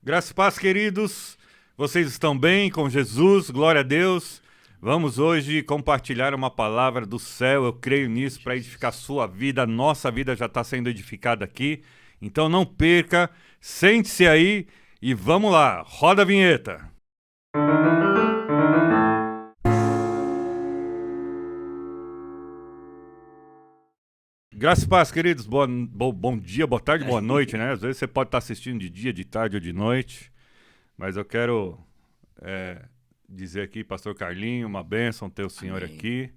Graça e paz, queridos. Vocês estão bem com Jesus? Glória a Deus. Vamos hoje compartilhar uma palavra do céu. Eu creio nisso para edificar a sua vida. A nossa vida já está sendo edificada aqui. Então não perca, sente-se aí e vamos lá. Roda a vinheta. Graça e paz, queridos. Bom dia, boa tarde, boa noite, né? Às vezes você pode estar assistindo de dia, de tarde ou de noite. Mas eu quero dizer aqui, pastor Carlinho, uma bênção ter o senhor aqui.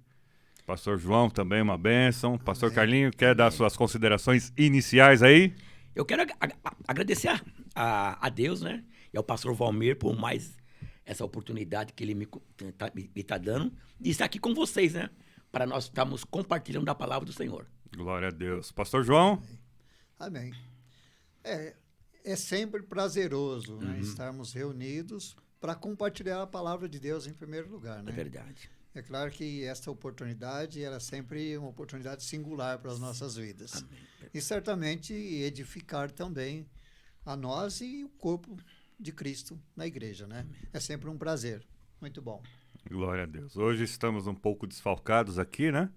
Pastor João também, uma bênção. Pastor Carlinho, quer dar suas considerações iniciais aí? Eu quero agradecer a Deus, né? E ao pastor Valmir por mais essa oportunidade que ele me tá dando de estar aqui com vocês, né? Para nós estarmos compartilhando a palavra do Senhor. Glória a Deus. Pastor João? Amém. É sempre prazeroso, né, estarmos reunidos para compartilhar a palavra de Deus em primeiro lugar, né? É verdade. É claro que esta oportunidade era sempre uma oportunidade singular para as nossas vidas. Amém. E certamente edificar também a nós e o corpo de Cristo na igreja, né? É sempre um prazer. Muito bom. Glória a Deus. Hoje estamos um pouco desfalcados aqui, né?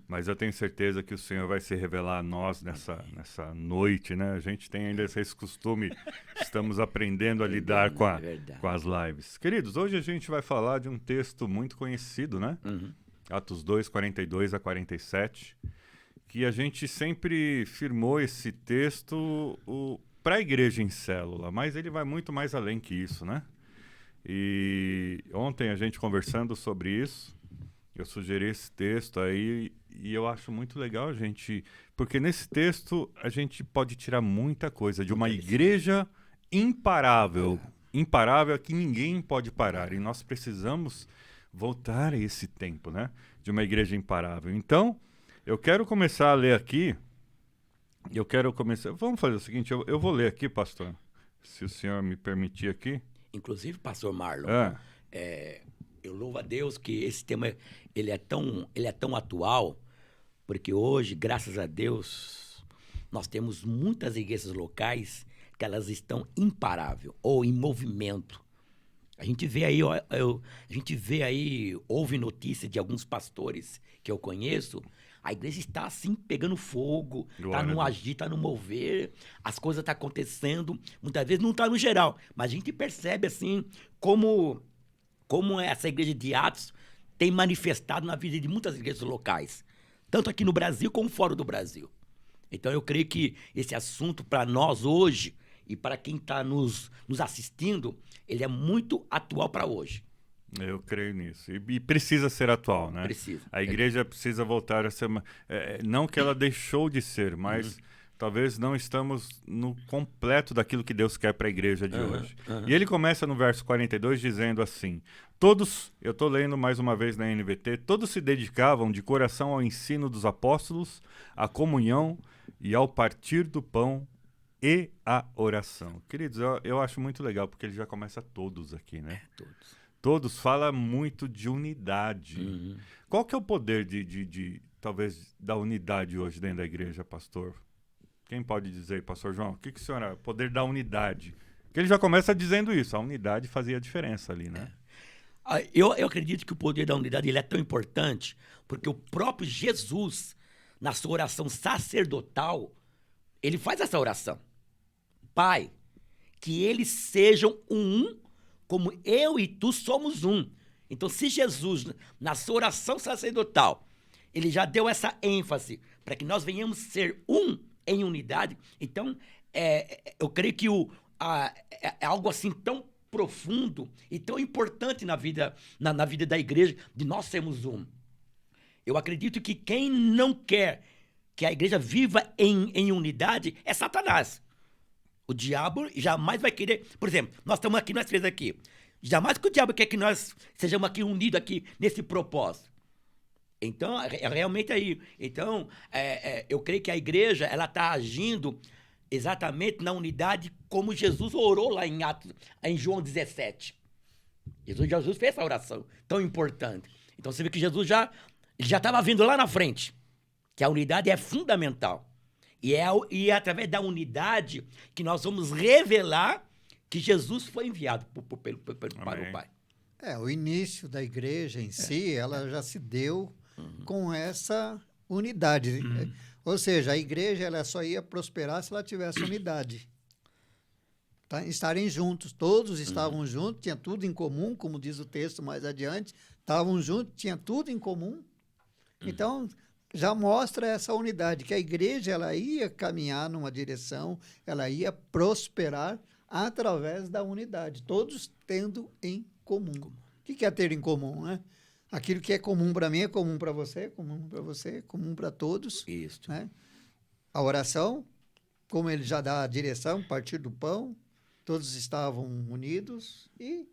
Mas eu tenho certeza que o Senhor vai se revelar a nós nessa noite, né? A gente tem ainda esse costume, estamos aprendendo a lidar com as lives. Queridos, hoje a gente vai falar de um texto muito conhecido, né? Atos 2, 42 a 47, que a gente sempre firmou esse texto para a igreja em célula, mas ele vai muito mais além que isso, né? E ontem a gente conversando sobre isso, eu sugeri esse texto aí e eu acho muito legal, gente, porque nesse texto a gente pode tirar muita coisa de uma igreja imparável, imparável que ninguém pode parar, e nós precisamos voltar a esse tempo, né, de uma igreja imparável. Então, eu quero começar a ler aqui, vamos fazer o seguinte, eu vou ler aqui, pastor, se o senhor me permitir aqui. Inclusive, pastor Marlon, eu louvo a Deus que esse tema ele é tão atual, porque hoje, graças a Deus, nós temos muitas igrejas locais que elas estão imparáveis ou em movimento. A gente vê aí, houve notícia de alguns pastores que eu conheço, a igreja está assim, pegando fogo, está no agir, está no mover, as coisas estão acontecendo, muitas vezes não está no geral, mas a gente percebe assim, como essa igreja de Atos tem manifestado na vida de muitas igrejas locais, tanto aqui no Brasil como fora do Brasil. Então eu creio que esse assunto para nós hoje, e para quem está nos assistindo, ele é muito atual para hoje. Eu creio nisso. E precisa ser atual, né? Precisa. A igreja precisa voltar a ser... não que ela deixou de ser, mas talvez não estamos no completo daquilo que Deus quer para a igreja de hoje. E ele começa no verso 42 dizendo assim: todos, eu estou lendo mais uma vez na NVT, todos se dedicavam de coração ao ensino dos apóstolos, à comunhão e ao partir do pão e à oração. Queridos, eu acho muito legal, porque ele já começa todos aqui, né? Todos fala muito de unidade. Qual que é o poder talvez, da unidade hoje dentro da igreja, pastor? Quem pode dizer, pastor João? O que o senhor acha? Poder da unidade. Porque ele já começa dizendo isso, a unidade fazia a diferença ali, né? Eu acredito que o poder da unidade ele é tão importante, porque o próprio Jesus, na sua oração sacerdotal, ele faz essa oração. Pai, que eles sejam um, como eu e tu somos um. Então, se Jesus, na sua oração sacerdotal, ele já deu essa ênfase para que nós venhamos ser um em unidade, então, eu creio que é algo assim tão profundo e tão importante na vida da igreja, de nós sermos um. Eu acredito que quem não quer que a igreja viva em unidade é Satanás. O diabo jamais vai querer... Por exemplo, nós estamos aqui, nós três aqui. Jamais que o diabo quer que nós sejamos aqui unidos aqui nesse propósito. Então, é realmente aí. Então, eu creio que a igreja ela está agindo exatamente na unidade como Jesus orou lá em João 17. Jesus fez essa oração tão importante. Então, você vê que Jesus já estava vindo lá na frente, que a unidade é fundamental. E é através da unidade que nós vamos revelar que Jesus foi enviado para o Pai. O início da igreja em si, ela já se deu com essa unidade. Ou seja, a igreja ela só ia prosperar se ela tivesse unidade. Tá? Estarem juntos, todos estavam juntos, tinha tudo em comum, como diz o texto mais adiante, estavam juntos, tinha tudo em comum. Então, já mostra essa unidade, que a igreja ela ia caminhar numa direção, ela ia prosperar através da unidade, todos tendo em comum. O que é ter em comum, né? Aquilo que é comum para mim é comum para você, comum para você, comum para todos. Isso. Né? A oração, como ele já dá a direção, partir do pão, todos estavam unidos e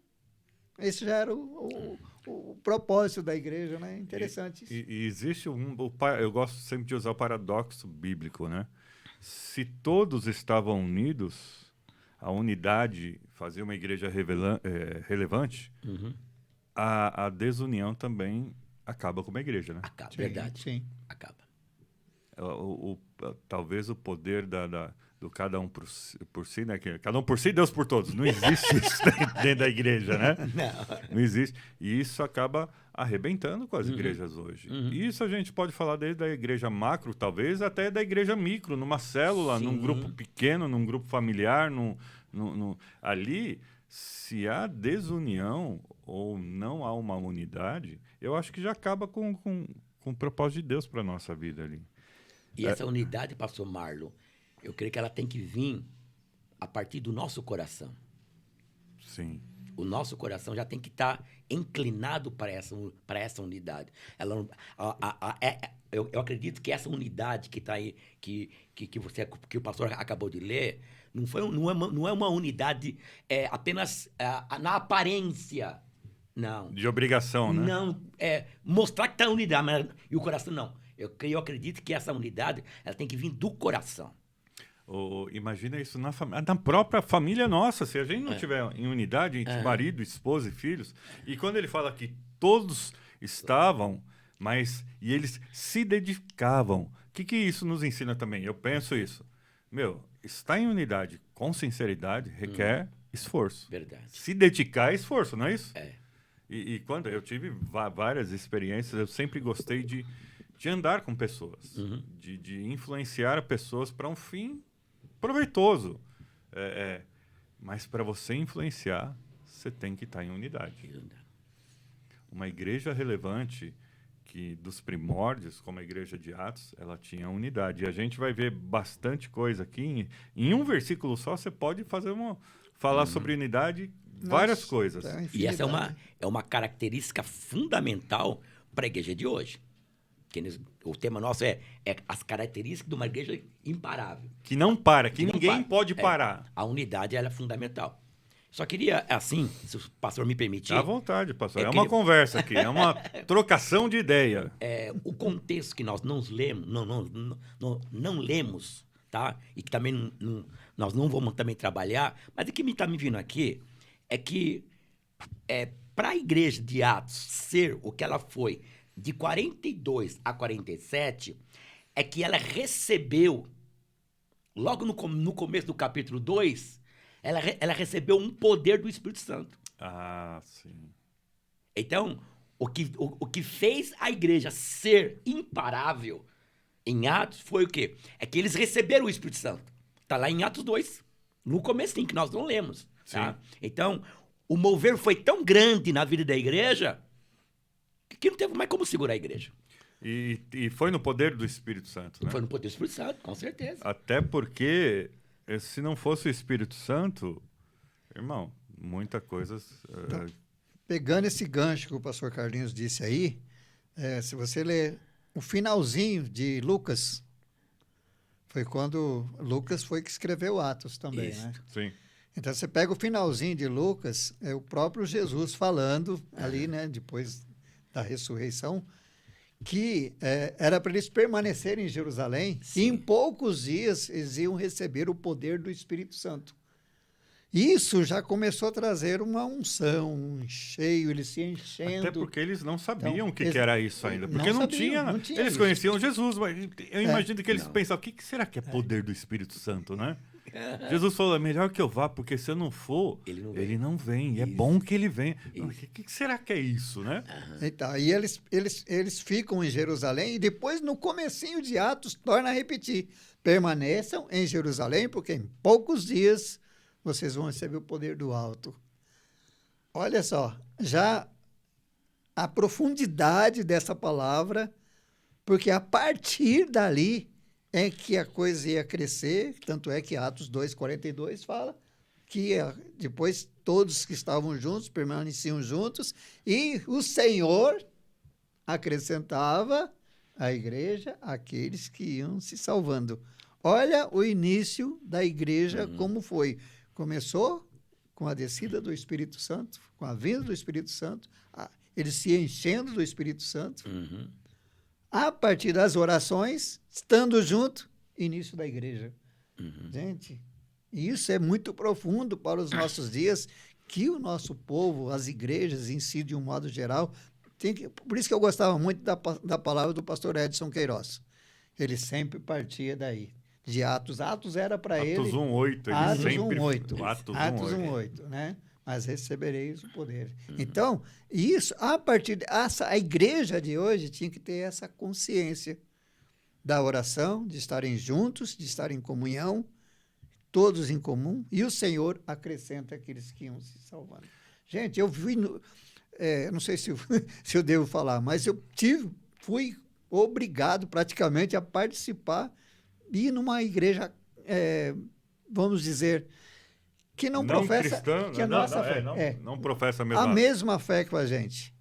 esse já era o propósito da igreja, né? Interessante isso. E existe eu gosto sempre de usar o paradoxo bíblico, né? Se todos estavam unidos, a unidade fazia uma igreja relevante, a desunião também acaba com uma igreja, né? Acaba, verdade. Sim. Acaba. Talvez o poder do cada um por si, né? Cada um por si, Deus por todos. Não existe isso dentro da igreja, né? Não existe. E isso acaba arrebentando com as igrejas hoje. E isso a gente pode falar desde a igreja macro, talvez, até da igreja micro, numa célula, num grupo pequeno, num grupo familiar, ali, se há desunião ou não há uma unidade, eu acho que já acaba com o propósito de Deus para a nossa vida ali. E essa unidade, pastor Marlon, eu creio que ela tem que vir a partir do nosso coração. Sim. O nosso coração já tem que estar inclinado para essa unidade. Eu acredito que essa unidade que está aí, que o pastor acabou de ler, não é uma unidade apenas na aparência. Não. De obrigação, né? Não, mostrar que está unidade, mas e o coração não. Eu acredito que essa unidade ela tem que vir do coração. Imagina isso na própria família nossa. Se a gente não tiver em unidade entre marido, esposa e filhos, e quando ele fala que todos estavam, e eles se dedicavam, o que isso nos ensina também? Eu penso isso. Estar em unidade com sinceridade requer esforço. Verdade. Se dedicar é esforço, não é isso? E quando eu tive várias experiências, eu sempre gostei de andar com pessoas, de influenciar pessoas para um fim proveitoso. Mas para você influenciar, você tem que estar em unidade. Uma igreja relevante, que dos primórdios, como a igreja de Atos, ela tinha unidade. E a gente vai ver bastante coisa aqui. Em um versículo só, você pode falar sobre unidade, várias coisas. E essa é uma característica fundamental para a igreja de hoje. O tema nosso é as características de uma igreja imparável. Que não para, que ninguém pode parar. A unidade ela é fundamental. Só queria, assim, se o pastor me permitir... À vontade, pastor. É uma conversa aqui, é uma trocação de ideia. O contexto que nós não lemos, tá? E que também nós não vamos também trabalhar, mas o que está me vindo aqui é que para a igreja de Atos ser o que ela foi de 42 a 47, é que ela recebeu, logo no começo do capítulo 2, ela recebeu um poder do Espírito Santo. Ah, sim. Então, o que fez a igreja ser imparável em Atos foi o quê? É que eles receberam o Espírito Santo. Está lá em Atos 2, no comecinho, que nós não lemos. Tá? Então, o mover foi tão grande na vida da igreja que não teve mais como segurar a igreja. E foi no poder do Espírito Santo, né? Foi no poder do Espírito Santo, com certeza. Até porque, se não fosse o Espírito Santo, irmão, muita coisa... Pegando esse gancho que o pastor Carlinhos disse aí, se você ler o finalzinho de Lucas, foi quando Lucas foi que escreveu Atos também, né? Sim. Então, você pega o finalzinho de Lucas, é o próprio Jesus falando ali, né, depois da ressurreição, que era para eles permanecerem em Jerusalém, e em poucos dias eles iam receber o poder do Espírito Santo. Isso já começou a trazer uma unção, um cheio, eles se enchendo. Até porque eles não sabiam o que era isso ainda. Porque não tinha eles isso. conheciam Jesus, mas eu imagino que eles pensavam, o que será que é poder do Espírito Santo, né? Jesus falou, é melhor que eu vá, porque se eu não for, ele não vem. E é bom que ele venha. O que será que é isso, né? Então, e eles ficam em Jerusalém e depois, no comecinho de Atos, torna a repetir. Permaneçam em Jerusalém, porque em poucos dias vocês vão receber o poder do alto. Olha só, já a profundidade dessa palavra, porque a partir dali é que a coisa ia crescer, tanto é que Atos 2:42 fala que depois todos que estavam juntos permaneciam juntos e o Senhor acrescentava à igreja aqueles que iam se salvando. Olha o início da igreja como foi. Começou com a descida do Espírito Santo, com a vinda do Espírito Santo, eles se enchendo do Espírito Santo. A partir das orações, estando junto, início da igreja. Gente, isso é muito profundo para os nossos dias, que o nosso povo, as igrejas em si, de um modo geral, por isso que eu gostava muito da palavra do pastor Edson Queiroz. Ele sempre partia daí, de Atos. Atos era para ele... Atos 1:8. Atos sempre... 1:8. Atos 1:8, né? Mas recebereis o poder. Então, isso, a partir dessa, a igreja de hoje tinha que ter essa consciência da oração, de estarem juntos, de estar em comunhão, todos em comum, e o Senhor acrescenta aqueles que iam se salvando. Gente, eu vi, não sei se eu devo falar, mas fui obrigado praticamente a participar e numa igreja, vamos dizer, que não professa cristã, que a nossa fé. Não professa a mesma fé que a gente.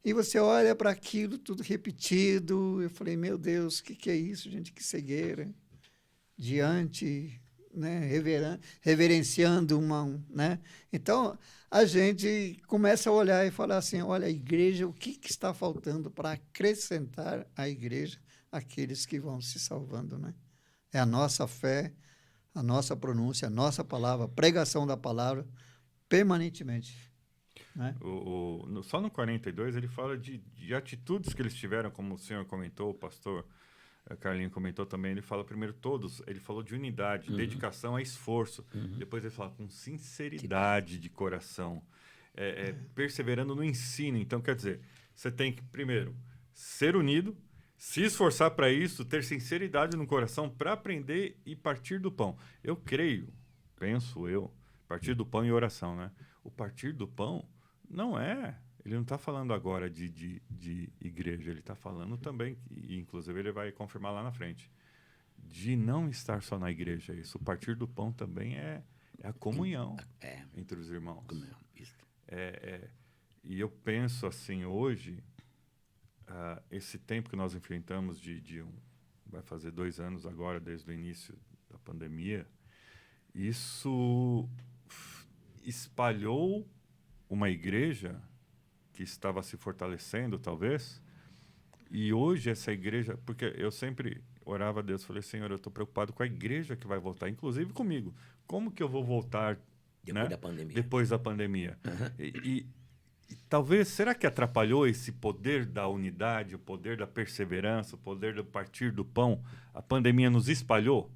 E você olha para aquilo tudo repetido. Eu falei, meu Deus, o que é isso, gente? Que cegueira. Diante, né, reverenciando né? Então, a gente começa a olhar e falar assim, olha, a igreja, o que está faltando para acrescentar à igreja aqueles que vão se salvando, né? É a nossa fé, a nossa pronúncia, a nossa palavra, a pregação da palavra, permanentemente. Né? Só no 42 ele fala de atitudes que eles tiveram, como o senhor comentou, o pastor Carlinho comentou também, ele fala primeiro todos, ele falou de unidade, dedicação a esforço, depois ele fala com sinceridade de coração, perseverando no ensino. Então, quer dizer, você tem que, primeiro, ser unido, se esforçar para isso, ter sinceridade no coração para aprender e partir do pão. Eu creio, penso eu, partir do pão e oração, né? O partir do pão não é... Ele não está falando agora de igreja, ele está falando também, e inclusive ele vai confirmar lá na frente, de não estar só na igreja. Isso, o partir do pão também é a comunhão entre os irmãos. E eu penso assim, hoje... esse tempo que nós enfrentamos vai fazer 2 anos agora, desde o início da pandemia, isso espalhou uma igreja que estava se fortalecendo, talvez, e hoje essa igreja, porque eu sempre orava a Deus, falei, Senhor, eu estou preocupado com a igreja que vai voltar, inclusive comigo. Como que eu vou voltar depois da pandemia? E talvez, será que atrapalhou esse poder da unidade, o poder da perseverança, o poder do partir do pão? A pandemia nos espalhou?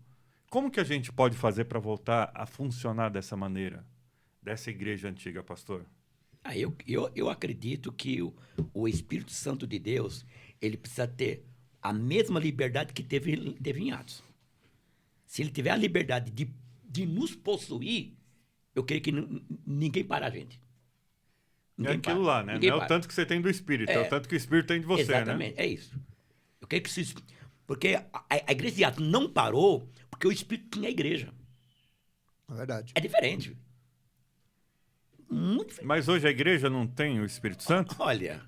Como que a gente pode fazer para voltar a funcionar dessa maneira? Dessa igreja antiga, pastor? Eu acredito que o Espírito Santo de Deus, ele precisa ter a mesma liberdade que teve em Atos. Se ele tiver a liberdade de nos possuir, eu creio que ninguém para a gente. É aquilo lá, né? Não é o tanto que você tem do Espírito, é o tanto que o Espírito tem de você, exatamente, né? É isso. Eu creio que porque a igreja de Atos não parou porque o Espírito tinha a igreja. É verdade. É diferente. Muito diferente. Mas hoje a igreja não tem o Espírito Santo? Olha,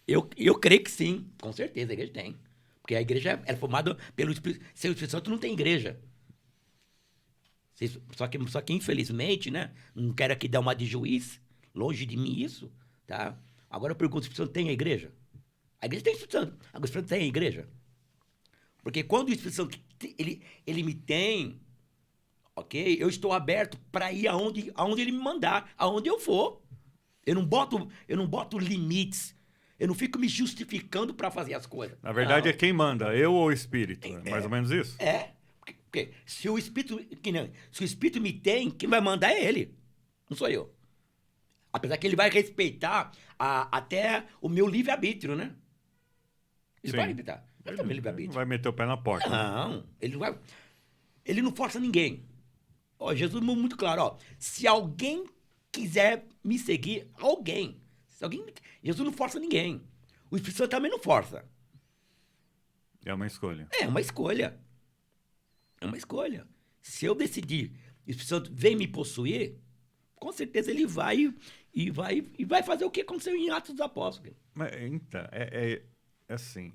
eu creio que sim, com certeza a igreja tem. Porque a igreja é formada pelo Espírito. Sem o Espírito Santo não tem igreja. Só que infelizmente, né? Não quero aqui dar uma de juiz. Longe de mim isso, tá? Agora eu pergunto, o Espírito Santo tem a igreja? A igreja tem o Espírito Santo. O Espírito Santo tem a igreja? Porque quando o Espírito Santo, ele me tem, ok? Eu estou aberto para ir aonde ele me mandar, aonde eu for. Eu não boto limites. Eu não fico me justificando para fazer as coisas. Na verdade, é quem manda, eu ou o Espírito? Mais ou menos isso? Porque se o Espírito me tem, quem vai mandar é ele, não sou eu. Apesar que ele vai respeitar até o meu livre-arbítrio, né? Ele Sim. vai respeitar. Ele tem o meu Não livre-arbítrio. vai meter o pé na porta. Não, ele não vai. Ele não força ninguém. Ó, Jesus é muito claro, ó. Se alguém quiser me seguir, alguém. Jesus não força ninguém. O Espírito Santo também não força. É uma escolha. É uma escolha. É uma escolha. Se eu decidir, o Espírito Santo vem me possuir, com certeza ele vai fazer o que aconteceu em Atos dos Apóstolos. Mas, então, é assim.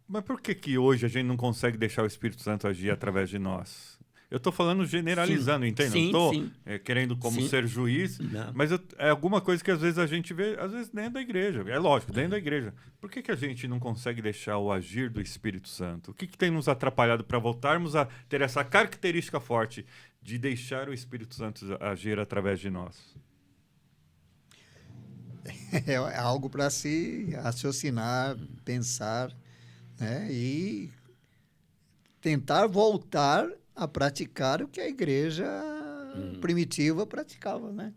Mas por que hoje a gente não consegue deixar o Espírito Santo agir através de nós? Eu estou falando generalizando, entende? Sim, Não sim. estou querendo como Sim. ser juiz, Não. mas é alguma coisa que às vezes a gente vê, às vezes dentro da igreja. É lógico, dentro da igreja. Por que a gente não consegue deixar o agir do Espírito Santo? O que tem nos atrapalhado para voltarmos a ter essa característica forte de deixar o Espírito Santo agir através de nós? É algo para se raciocinar, pensar, né? E tentar voltar a praticar o que a igreja primitiva praticava, né?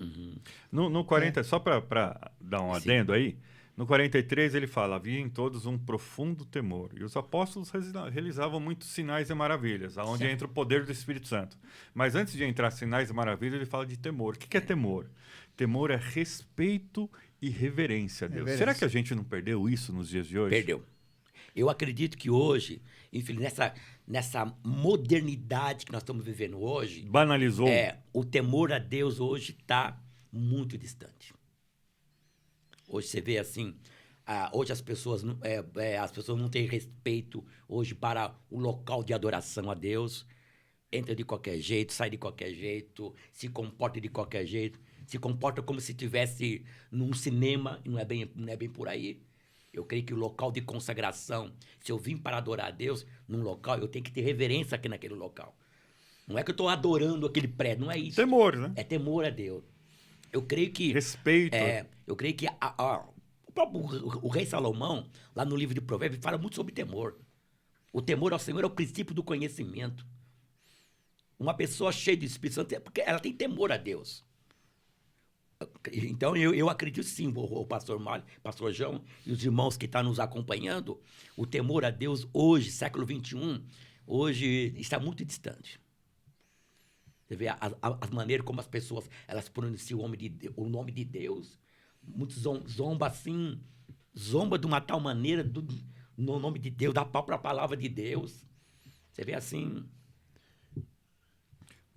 No 40, só para dar um adendo aí, no 43 ele fala, havia em todos um profundo temor, e os apóstolos realizavam muitos sinais e maravilhas, aonde Certo. entra o poder do Espírito Santo. Mas antes de entrar sinais e maravilhas, ele fala de temor. O que é temor? Temor é respeito e reverência a Deus. Reverência. Será que a gente não perdeu isso nos dias de hoje? Perdeu. Eu acredito que hoje, enfim, nessa modernidade que nós estamos vivendo hoje, Banalizou? o temor a Deus hoje está muito distante. Hoje você vê assim, hoje as pessoas não têm respeito hoje para o local de adoração a Deus. Entra de qualquer jeito, sai de qualquer jeito, se comporta de qualquer jeito, se comporta como se estivesse num cinema, e não é bem por aí. Eu creio que o local de consagração, se eu vim para adorar a Deus num local, eu tenho que ter reverência aqui naquele local. Não é que eu estou adorando aquele prédio, não é isso. Temor, né? É temor a Deus. Eu creio que... Respeito. Eu creio que o próprio o rei Salomão, lá no livro de Provérbios, fala muito sobre temor. O temor ao Senhor é o princípio do conhecimento. Uma pessoa cheia de Espírito Santo é porque ela tem temor a Deus. Então, eu acredito sim, o pastor Mário, pastor João e os irmãos que estão nos acompanhando, o temor a Deus hoje, século XXI, hoje está muito distante. Você vê as maneiras como as pessoas elas pronunciam o nome de Deus, muitos zomba assim, zomba de uma tal maneira no nome de Deus, da própria palavra de Deus. Você vê assim...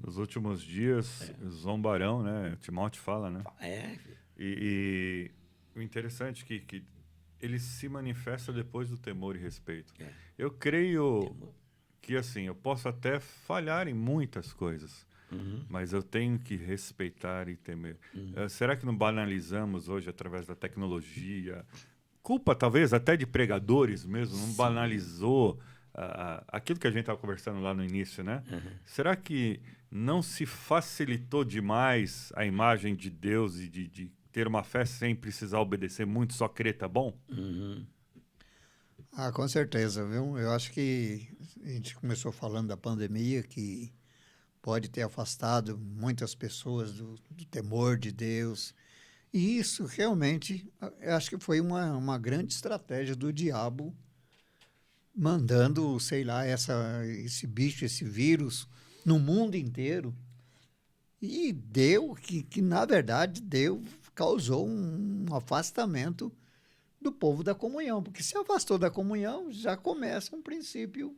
Nos últimos dias, zombarão, né? Timóteo fala, né? E o interessante é que ele se manifesta depois do temor e respeito. Eu creio que, assim, eu posso até falhar em muitas coisas, mas eu tenho que respeitar e temer. Será que não banalizamos hoje através da tecnologia? Culpa, talvez, até de pregadores mesmo, não banalizou aquilo que a gente estava conversando lá no início, né? Será que não se facilitou demais a imagem de Deus e de ter uma fé sem precisar obedecer muito, só crer, tá bom? Com certeza, viu? Eu acho que a gente começou falando da pandemia, que pode ter afastado muitas pessoas do temor de Deus. E isso realmente, eu acho que foi uma grande estratégia do diabo, mandando, sei lá, esse bicho, esse vírus no mundo inteiro. E na verdade, causou um afastamento do povo da comunhão. Porque se afastou da comunhão, já começa um princípio,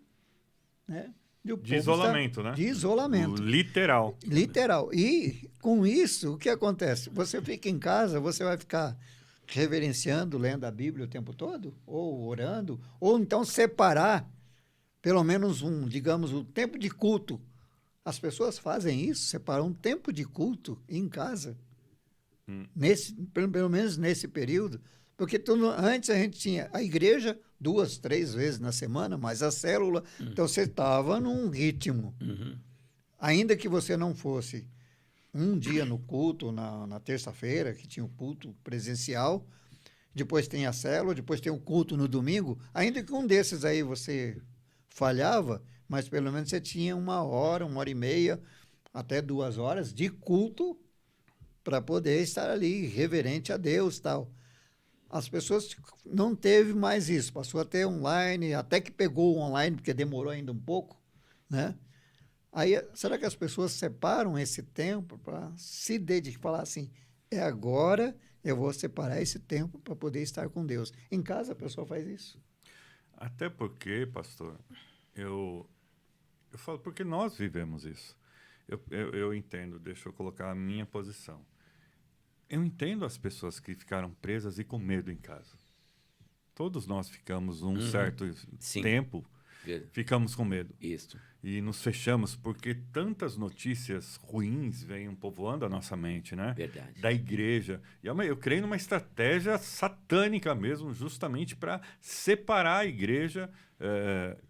né, de isolamento, né? De isolamento. Literal. Literal. E com isso, o que acontece? Você fica em casa, você vai ficar reverenciando, lendo a Bíblia o tempo todo? Ou orando? Ou então separar pelo menos digamos, um tempo de culto. As pessoas fazem isso, separam um tempo de culto em casa, pelo menos nesse período, porque antes a gente tinha a igreja 2, 3 vezes na semana, mas a célula, então você estava num ritmo. Ainda que você não fosse um dia no culto, na terça-feira, que tinha o culto presencial, depois tem a célula, depois tem o culto no domingo, ainda que um desses aí você falhava, mas pelo menos você tinha 1 hora e meia, até 2 horas de culto para poder estar ali, reverente a Deus e tal. As pessoas não teve mais isso, passou a ter online, até que pegou o online, porque demorou ainda um pouco, né? Aí, será que as pessoas separam esse tempo para se dedicar, falar assim, é agora eu vou separar esse tempo para poder estar com Deus? Em casa a pessoa faz isso. Até porque, pastor, eu falo porque nós vivemos isso. Eu entendo, deixa eu colocar a minha posição. Eu entendo as pessoas que ficaram presas e com medo em casa. Todos nós ficamos um certo Sim. tempo, ficamos com medo. Isso. E nos fechamos porque tantas notícias ruins vêm povoando a nossa mente, né? Verdade. Da igreja. E eu creio numa estratégia satânica mesmo, justamente para separar a igreja,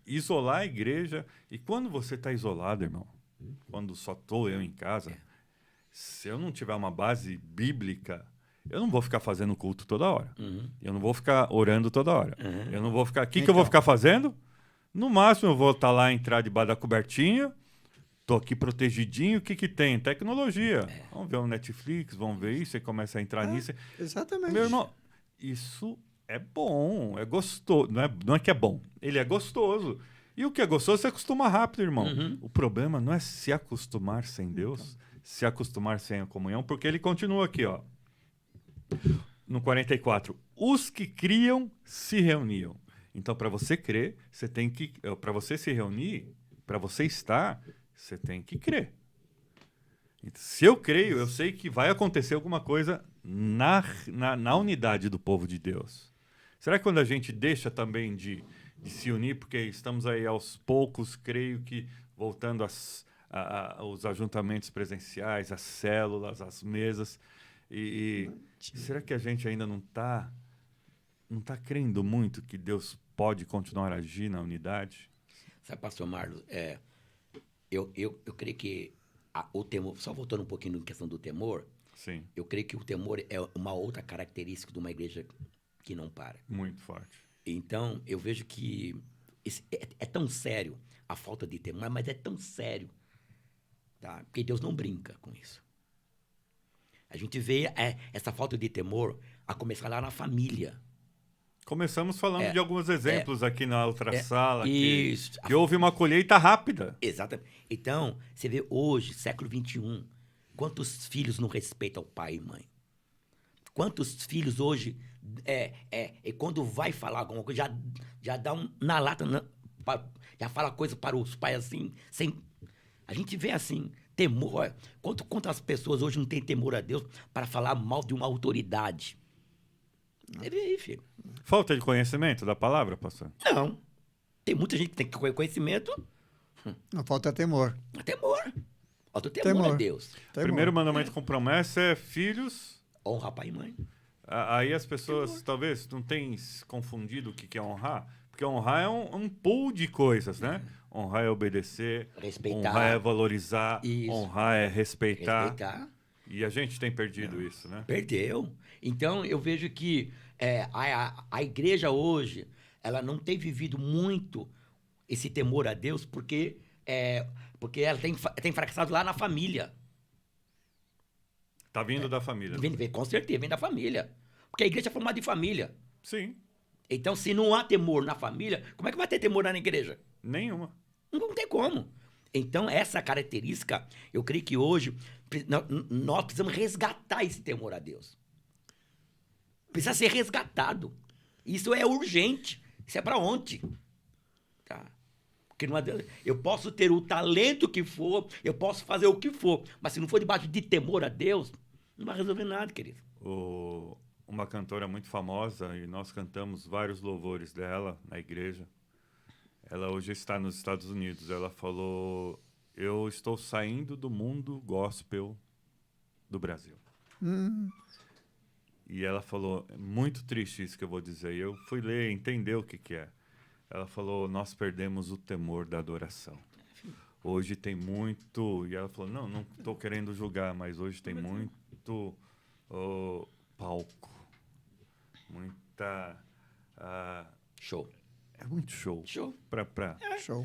isolar a igreja. E quando você está isolado, irmão, quando só estou eu em casa, se eu não tiver uma base bíblica, eu não vou ficar fazendo culto toda hora. Eu não vou ficar orando toda hora. Eu não vou ficar... O que eu vou ficar fazendo? No máximo, eu vou estar lá, entrar debaixo da cobertinha, tô aqui protegidinho, o que tem? Tecnologia. Vamos ver um Netflix, vamos ver isso, você começa a entrar nisso. Exatamente. Meu irmão, isso é bom, é gostoso. Não é que é bom, ele é gostoso. E o que é gostoso, você acostuma rápido, irmão. O problema não é se acostumar sem Deus, se acostumar sem a comunhão, porque ele continua aqui, ó. No 44, os que criam se reuniam. Então, para você crer, você tem que... Para você se reunir, para você estar, você tem que crer. Então, se eu creio, eu sei que vai acontecer alguma coisa na unidade do povo de Deus. Será que quando a gente deixa também de se unir, porque estamos aí aos poucos, creio que voltando aos ajuntamentos presenciais, às células, às mesas, será que a gente ainda não está crendo muito que Deus pode continuar a agir na unidade? Sabe, pastor Marlos, eu creio que o temor, só voltando um pouquinho na questão do temor, Sim. Eu creio que o temor é uma outra característica de uma igreja que não para. Muito forte. Então, eu vejo que é tão sério a falta de temor, mas é tão sério, tá? Porque Deus não brinca com isso. A gente vê essa falta de temor a começar lá na família. Começamos falando de alguns exemplos aqui na outra sala, isso. que houve uma colheita rápida. Exatamente. Então, você vê hoje, século XXI, quantos filhos não respeitam o pai e mãe? Quantos filhos hoje, quando vai falar alguma coisa, já dá na lata, já fala coisa para os pais assim, sem... A gente vê assim, temor. Quantas pessoas hoje não têm temor a Deus para falar mal de uma autoridade? Você vê aí, filho. Falta de conhecimento da palavra, pastor? Não. Tem muita gente que tem conhecimento. Não falta temor. Temor. Falta temor a Deus. Temor. Primeiro mandamento com promessa é filhos... Honra pai e mãe. Aí as pessoas talvez não tenham confundido o que é honrar, porque honrar é um pool de coisas, né? Honrar é obedecer, Respeitar. honrar é valorizar, Isso. honrar é respeitar. Respeitar. E a gente tem perdido isso, né? Perdeu. Então, eu vejo que a igreja hoje, ela não tem vivido muito esse temor a Deus, porque ela tem fracassado lá na família. Tá vindo da família. Com certeza, vem da família. Porque a igreja é formada de família. Sim, Então, se não há temor na família, como é que vai ter temor na igreja? nenhuma. Não tem como. Então, essa característica, eu creio que hoje nós precisamos resgatar esse temor a Deus. Precisa ser resgatado. Isso é urgente. Isso é para ontem. Tá? Porque não adianta. Eu posso ter o talento que for, eu posso fazer o que for, mas se não for debaixo de temor a Deus, não vai resolver nada, querido. Uma cantora muito famosa, e nós cantamos vários louvores dela na igreja. Ela hoje está nos Estados Unidos. Ela falou: eu estou saindo do mundo gospel do Brasil. E ela falou, é muito triste isso que eu vou dizer. E eu fui ler, entender o que é. Ela falou, nós perdemos o temor da adoração. Hoje tem muito... E ela falou, não estou querendo julgar, mas hoje tem muito palco. Muita... Show. É muito show. Show. Show.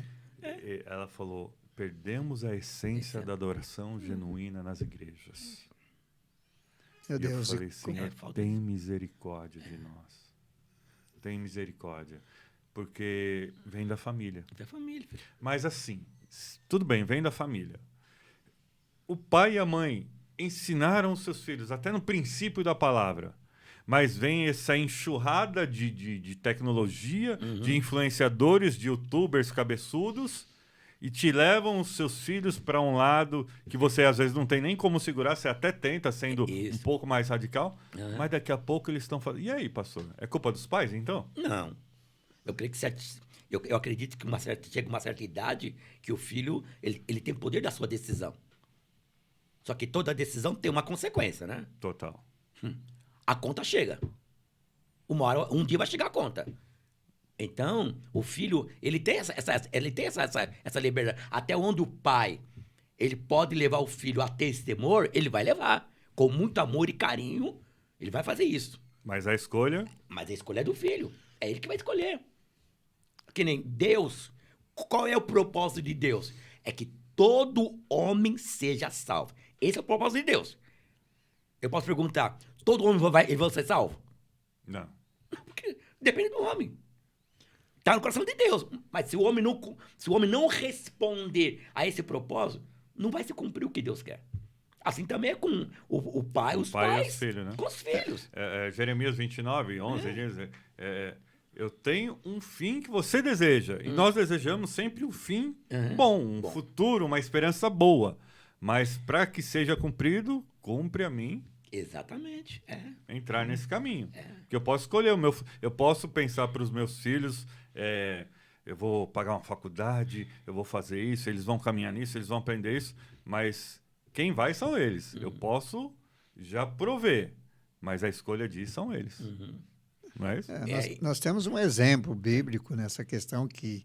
Ela falou, perdemos a essência da adoração genuína nas igrejas. Meu E eu Deus. falei, Senhor, tem misericórdia de nós. Tem misericórdia. Porque vem da família. Da família, filho. Mas assim, tudo bem, vem da família. O pai e a mãe ensinaram os seus filhos, até no princípio da palavra. Mas vem essa enxurrada de tecnologia, de influenciadores, de youtubers cabeçudos, e te levam os seus filhos para um lado que você às vezes não tem nem como segurar, você até tenta, sendo um pouco mais radical, mas daqui a pouco eles estão falando. E aí, pastor? É culpa dos pais, então? Não. Eu creio que eu acredito que chega uma certa idade que o filho ele tem o poder da sua decisão. Só que toda decisão tem uma consequência, né? Total. A conta chega. Um dia vai chegar a conta. Então, o filho, ele tem essa liberdade. Até onde o pai, ele pode levar o filho a ter esse temor, ele vai levar. Com muito amor e carinho, ele vai fazer isso. Mas a escolha... Mas a escolha é do filho. É ele que vai escolher. Que nem Deus. Qual é o propósito de Deus? É que todo homem seja salvo. Esse é o propósito de Deus. Eu posso perguntar, todo homem vai ser salvo? Não. Porque depende do homem. Está no coração de Deus. Mas se o homem não responder a esse propósito, não vai se cumprir o que Deus quer. Assim também é com o pai, os pais. E os filhos, né? Com os filhos. Jeremias 29, 11 diz... eu tenho um fim que você deseja. E nós desejamos sempre um fim bom, futuro, uma esperança boa. Mas para que seja cumprido, cumpre a mim... Exatamente. Entrar nesse caminho. Que eu posso escolher. Eu posso pensar para os meus filhos... eu vou pagar uma faculdade, eu vou fazer isso, eles vão caminhar nisso, eles vão aprender isso. Mas quem vai são eles. Eu posso já prover. Mas a escolha disso são eles. Não é isso? Nós temos um exemplo bíblico nessa questão que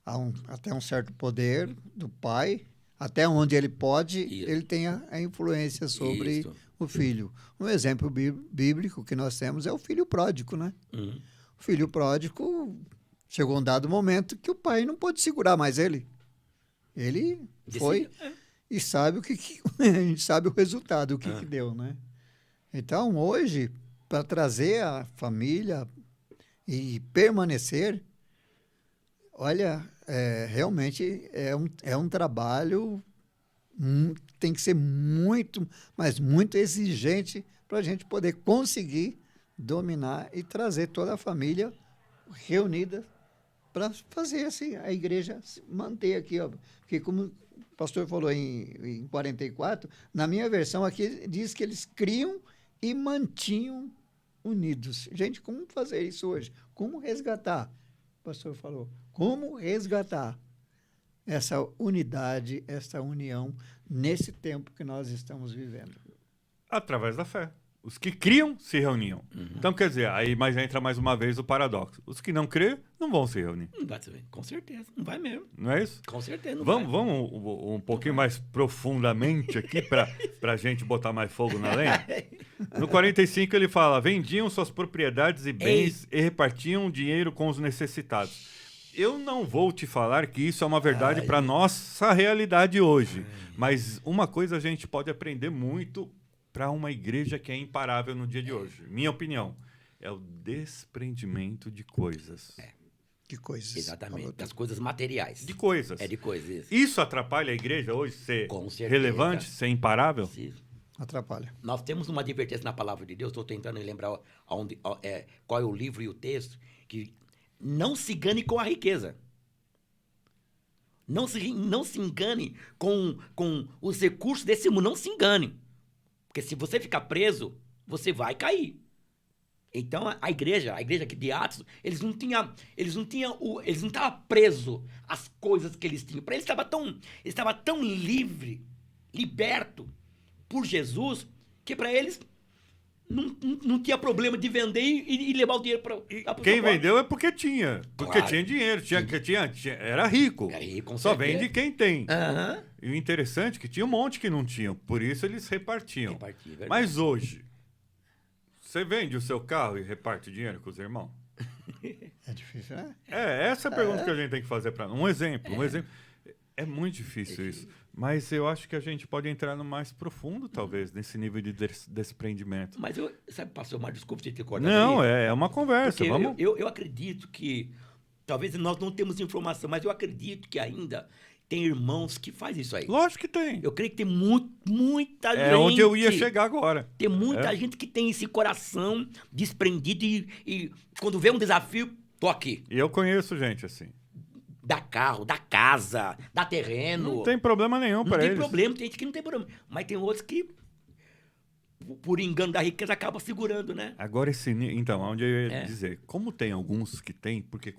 há até um certo poder do pai, até onde ele pode, ele tem a influência sobre o filho. Um exemplo bíblico que nós temos é o filho pródigo, né? O filho pródigo chegou um dado momento que o pai não pôde segurar mais ele. Ele foi e sabe a gente sabe o resultado, o que deu, né? Então, hoje, para trazer a família e permanecer, olha, realmente é um trabalho, tem que ser muito, mas muito exigente para a gente poder conseguir dominar e trazer toda a família reunida para fazer assim, a igreja se manter aqui. Ó. Porque como o pastor falou em 44, na minha versão aqui diz que eles criam e mantinham unidos. Gente, como fazer isso hoje? Como resgatar? O pastor falou. Como resgatar essa unidade, essa união nesse tempo que nós estamos vivendo? Através da fé. Os que criam se reuniam. Então, quer dizer, aí mas entra mais uma vez o paradoxo. Os que não crêem não vão se reunir. Não vai, com certeza. Não vai mesmo. Não é isso? Com certeza não vamos, vai. Vamos um pouquinho mais profundamente aqui para a gente botar mais fogo na lenha? No 45 ele fala, vendiam suas propriedades e bens e repartiam dinheiro com os necessitados. Eu não vou te falar que isso é uma verdade para nossa realidade hoje. Mas uma coisa a gente pode aprender muito para uma igreja que é imparável no dia de hoje. Minha opinião, é o desprendimento de coisas. De coisas. Exatamente, das coisas materiais. De coisas. De coisas. Isso atrapalha a igreja hoje ser Com certeza. relevante, ser imparável? Sim. Atrapalha. Nós temos uma advertência na palavra de Deus, estou tentando lembrar qual é o livro e o texto, que não se engane com a riqueza. Não se engane com os recursos desse mundo, não se engane. Porque se você ficar preso, você vai cair. Então, a igreja aqui de Atos, eles não estavam presos às coisas que eles tinham. Para eles estava tão liberto por Jesus, que para eles não tinha problema de vender e levar o dinheiro para quem vendeu é porque tinha. Porque Claro. tinha dinheiro. Era rico. Era rico, com Só certeza. vende quem tem. Aham. E o interessante é que tinha um monte que não tinham. Por isso eles repartiam. Repartia, verdade. Mas hoje, você vende o seu carro e reparte dinheiro com os irmãos? É difícil, né? Essa é a pergunta que a gente tem que fazer para um exemplo. É muito difícil isso. Mas eu acho que a gente pode entrar no mais profundo, talvez, nesse nível de desprendimento. Mas sabe, pastor Mário, desculpa você ter cortado. Não, aí, é uma conversa. porque Vamos... eu acredito que, talvez nós não temos informação, mas eu acredito que ainda tem irmãos que fazem isso aí. Lógico que tem. Eu creio que tem muita gente. É onde eu ia chegar agora. Tem muita gente que tem esse coração desprendido e quando vê um desafio, tô aqui. E eu conheço gente assim. Dá carro, dá casa, dá terreno. Não tem problema nenhum para Não tem eles. problema, tem gente que não tem problema. Mas tem outros que, por engano da riqueza, acaba segurando, né? Agora, então, onde eu ia dizer, como tem alguns que têm, porque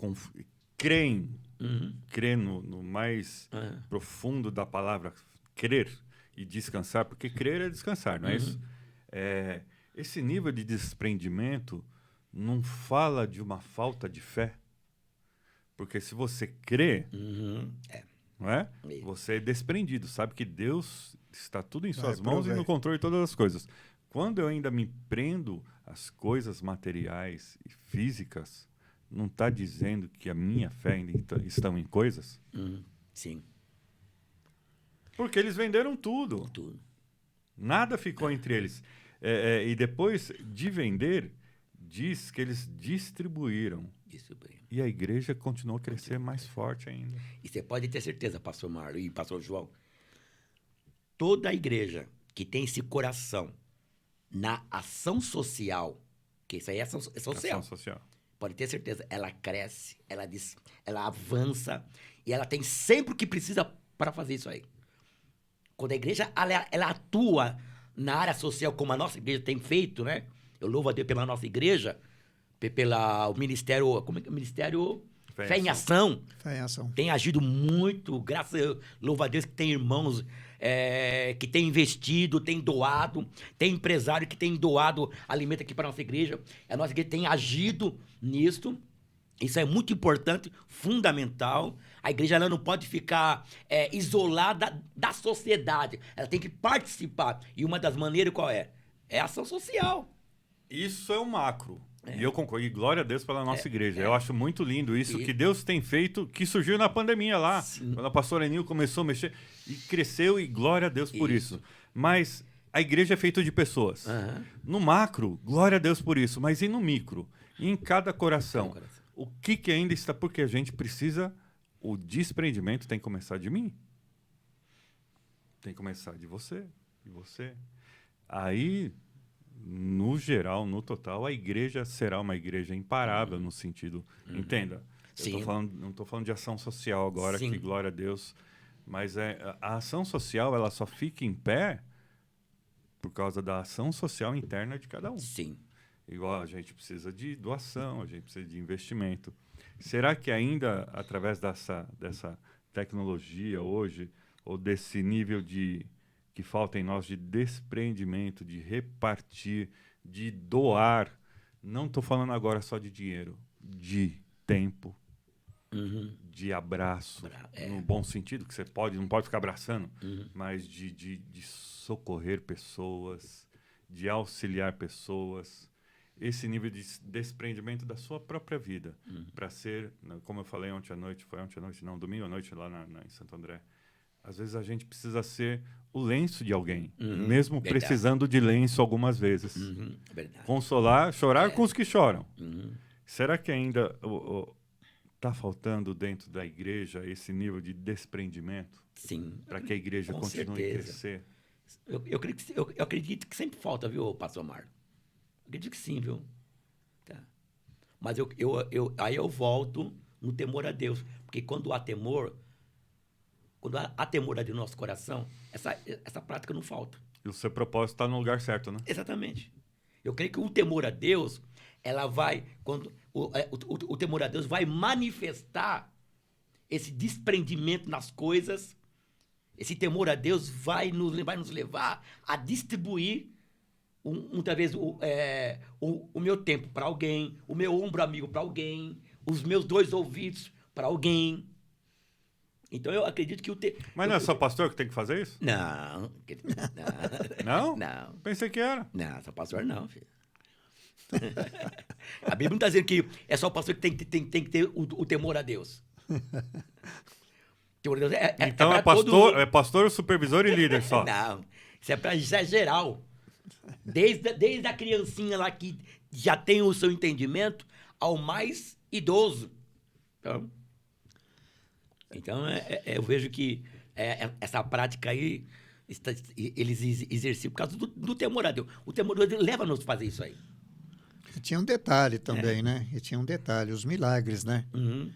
creem, crê no mais profundo da palavra crer e descansar, porque crer é descansar, não é isso? Esse nível de desprendimento não fala de uma falta de fé, porque se você crê, não é? Você é desprendido, sabe que Deus está tudo em suas mãos e no controle de todas as coisas. Quando eu ainda me prendo às coisas materiais e físicas, não está dizendo que a minha fé ainda estão em coisas? Sim. Porque eles venderam tudo. Tudo. Nada ficou entre eles. E depois de vender, diz que eles distribuíram. E a igreja continuou a crescer mais forte ainda. E você pode ter certeza, pastor Mário e pastor João, toda a igreja que tem esse coração na ação social, que isso aí é ação social. Ação social. Pode ter certeza, ela cresce, ela avança e ela tem sempre o que precisa para fazer isso aí. Quando a igreja ela atua na área social como a nossa igreja tem feito, né? Eu louvo a Deus pela nossa igreja, pelo ministério, como é que é o ministério? Fé em Ação. Fé em Ação. Tem agido muito, louvo a Deus que tem irmãos que tem investido, tem doado, tem empresário que tem doado alimento aqui para a nossa igreja. A nossa igreja tem agido nisso. Isso é muito importante, fundamental. A igreja ela não pode ficar isolada da sociedade. Ela tem que participar. E uma das maneiras qual é? É a ação social. Isso é o macro. E eu concordo. E glória a Deus pela nossa igreja. Eu acho muito lindo isso que Deus tem feito, que surgiu na pandemia lá. Sim. Quando a pastora Enil começou a mexer e cresceu, e glória a Deus por isso. Mas a igreja é feita de pessoas. No macro, glória a Deus por isso. Mas e no micro? E em cada coração? O que ainda está... Porque a gente precisa... O desprendimento tem que começar de mim. Tem que começar de você. De você. Aí... No geral, no total, a igreja será uma igreja imparável no sentido... Entenda, Sim. não estou falando de ação social agora, Sim. que glória a Deus, mas a ação social ela só fica em pé por causa da ação social interna de cada um. Sim. Igual a gente precisa de doação, a gente precisa de investimento. Será que ainda, através dessa tecnologia hoje, ou desse nível que falta em nós de desprendimento, de repartir, de doar. Não estou falando agora só de dinheiro, de tempo, de abraço, no bom sentido, que você não pode ficar abraçando, mas de socorrer pessoas, de auxiliar pessoas. Esse nível de desprendimento da sua própria vida, para ser, como eu falei domingo à noite lá em Santo André, às vezes a gente precisa ser o lenço de alguém, mesmo precisando de lenço algumas vezes. Consolar, chorar com os que choram. Será que ainda está faltando dentro da igreja esse nível de desprendimento? Sim. Para que a igreja continue a crescer? Eu acredito que sempre falta, viu, pastor Mário? Acredito que sim, viu? Tá. Mas aí eu volto no temor a Deus. Porque quando há temor ali no nosso coração, essa prática não falta. E o seu propósito está no lugar certo, né? Exatamente. Eu creio que o temor a Deus, ela vai... o temor a Deus vai manifestar esse desprendimento nas coisas. Esse temor a Deus vai nos levar a distribuir muitas vezes o meu tempo para alguém, o meu ombro amigo para alguém, os meus 2 ouvidos para alguém. Então eu acredito que Mas não é só pastor que tem que fazer isso? Não. Não? Não. Pensei que era. Não, só pastor não, filho. A Bíblia não está dizendo que é só o pastor que tem que ter o temor a Deus. Temor a Deus Então pra é pastor, todo... é pastor, supervisor e líder só. Não, isso é geral. Desde a criancinha lá que já tem o seu entendimento ao mais idoso. Então eu vejo que essa prática aí, eles exerciam por causa do temor a Deus. O temor a Deus leva-nos a fazer isso aí. E tinha um detalhe também, né? E tinha um detalhe, os milagres, né? Uhum.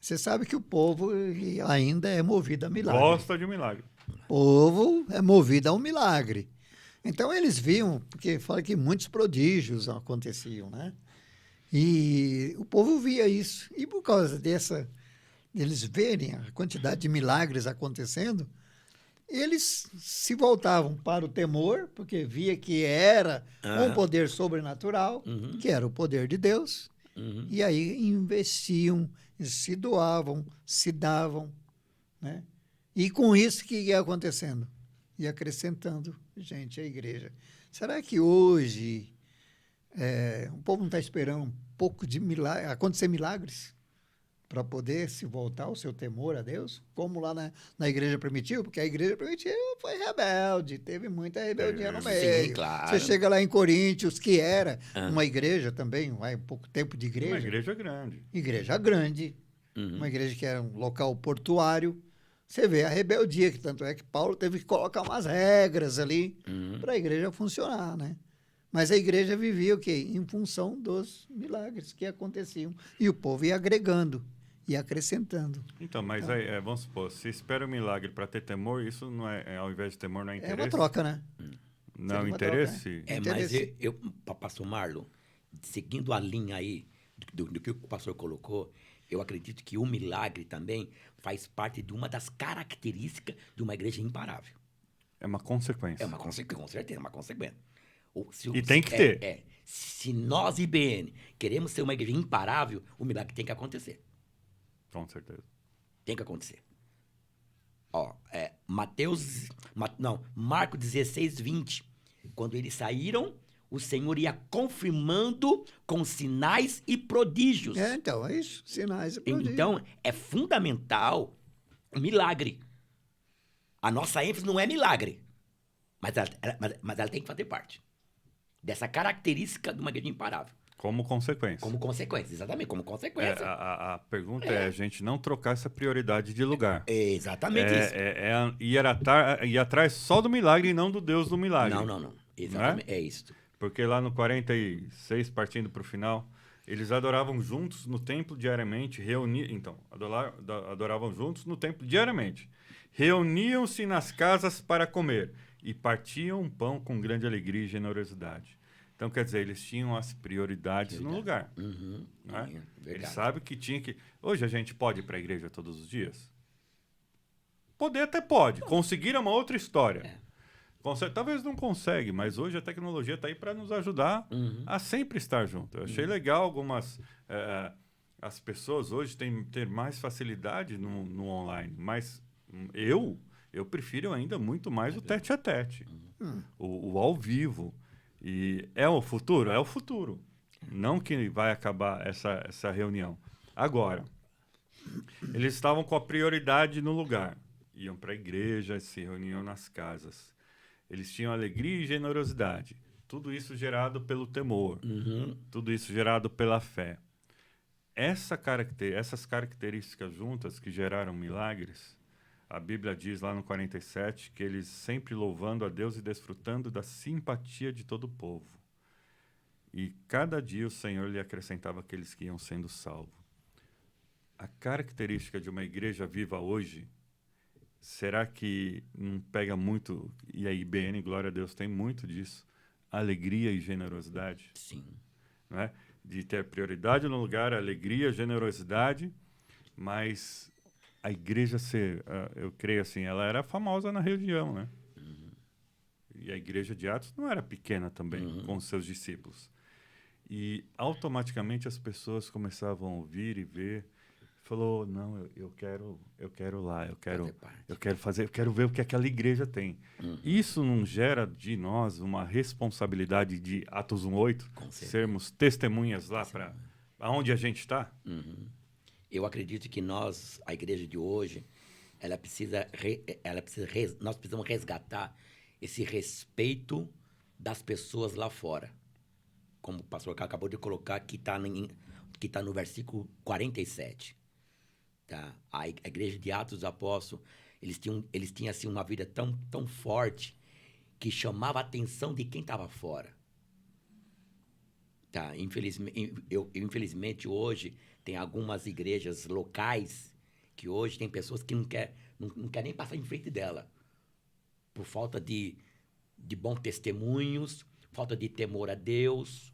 Você sabe que o povo ainda é movido a milagre. Gosta de um milagre. O povo é movido a um milagre. Então eles viam, porque fala que muitos prodígios aconteciam, né? E o povo via isso. E por causa deles verem a quantidade de milagres acontecendo, eles se voltavam para o temor, porque via que era um poder sobrenatural, que era o poder de Deus, e aí investiam, se doavam, se davam, né? E com isso, o que ia acontecendo? Ia acrescentando gente à igreja. Será que hoje o povo não está esperando um pouco de acontecer milagres para poder se voltar ao seu temor a Deus? Como lá na igreja primitiva? Porque a igreja primitiva foi rebelde, teve muita rebeldia no meio. Sim, claro. Você chega lá em Coríntios, que era uma igreja também, vai pouco tempo de igreja. Uma igreja grande. Igreja grande, uma igreja que era um local portuário. Você vê a rebeldia, que tanto é que Paulo teve que colocar umas regras ali para a igreja funcionar, né? Mas a igreja vivia o quê? Em função dos milagres que aconteciam. E o povo ia agregando, ia acrescentando. Então, mas aí, vamos supor, se espera um milagre para ter temor, isso não ao invés de temor, não é interesse? É uma troca, né? Não, Seria uma interesse? troca, Mas pastor Marlon, seguindo a linha aí do que o pastor colocou, eu acredito que o milagre também faz parte de uma das características de uma igreja imparável. É uma consequência. É uma consequência, com certeza, é uma consequência. E tem que ter. Se nós, IBN, queremos ser uma igreja imparável, o milagre tem que acontecer. Com certeza. Tem que acontecer. Marcos 16, 20. Quando eles saíram, o Senhor ia confirmando com sinais e prodígios. Então, é isso, sinais e prodígios. Então, é fundamental o milagre. A nossa ênfase não é milagre, mas ela tem que fazer parte dessa característica de uma igreja imparável. Como consequência. Como consequência, exatamente, como consequência. A pergunta é a gente não trocar essa prioridade de lugar. É exatamente isso. Ir atrás só do milagre e não do Deus do milagre. Não. Exatamente, é isso. Porque lá no 46, partindo para o final, eles adoravam juntos no templo diariamente, adoravam juntos no templo diariamente. Reuniam-se nas casas para comer e partiam pão com grande alegria e generosidade. Então, quer dizer, eles tinham as prioridades no lugar. Não é? Eles sabem que tinha que... Hoje a gente pode ir para a igreja todos os dias? Poder até pode. Conseguir é uma outra história. Talvez não consegue, mas hoje a tecnologia está aí para nos ajudar a sempre estar junto. Eu achei legal algumas... as pessoas hoje têm ter mais facilidade no online, mas eu prefiro ainda muito mais o tete-a-tete, o ao vivo. E é o futuro? É o futuro. Não que vai acabar essa reunião. Agora, eles estavam com a prioridade no lugar. Iam para a igreja, se reuniam nas casas. Eles tinham alegria e generosidade. Tudo isso gerado pelo temor. Tudo isso gerado pela fé. Essas características juntas que geraram milagres, a Bíblia diz lá no 47 que eles sempre louvando a Deus e desfrutando da simpatia de todo o povo. E cada dia o Senhor lhe acrescentava aqueles que iam sendo salvos. A característica de uma igreja viva hoje, será que não pega muito, e a IBN, glória a Deus, tem muito disso, alegria e generosidade? Sim. Não é? De ter prioridade no lugar, alegria, generosidade, mas a igreja eu creio assim, ela era famosa na região, né? E a igreja de Atos não era pequena também, com os seus discípulos. E automaticamente as pessoas começavam a ouvir e ver, falou, não, eu quero lá, Fazer parte. eu quero ver o que aquela igreja tem. Isso não gera de nós uma responsabilidade de Atos 1:8, Com certeza. sermos testemunhas lá para aonde a gente está? Eu acredito que nós, a igreja de hoje, nós precisamos resgatar esse respeito das pessoas lá fora. Como o pastor acabou de colocar, que está no versículo 47. Tá? A igreja de Atos dos Apóstolos, eles tinham assim, uma vida tão forte que chamava a atenção de quem estava fora. Tá? Infelizmente, hoje, tem algumas igrejas locais que hoje tem pessoas que não quer nem passar em frente dela. Por falta de bons testemunhos, falta de temor a Deus.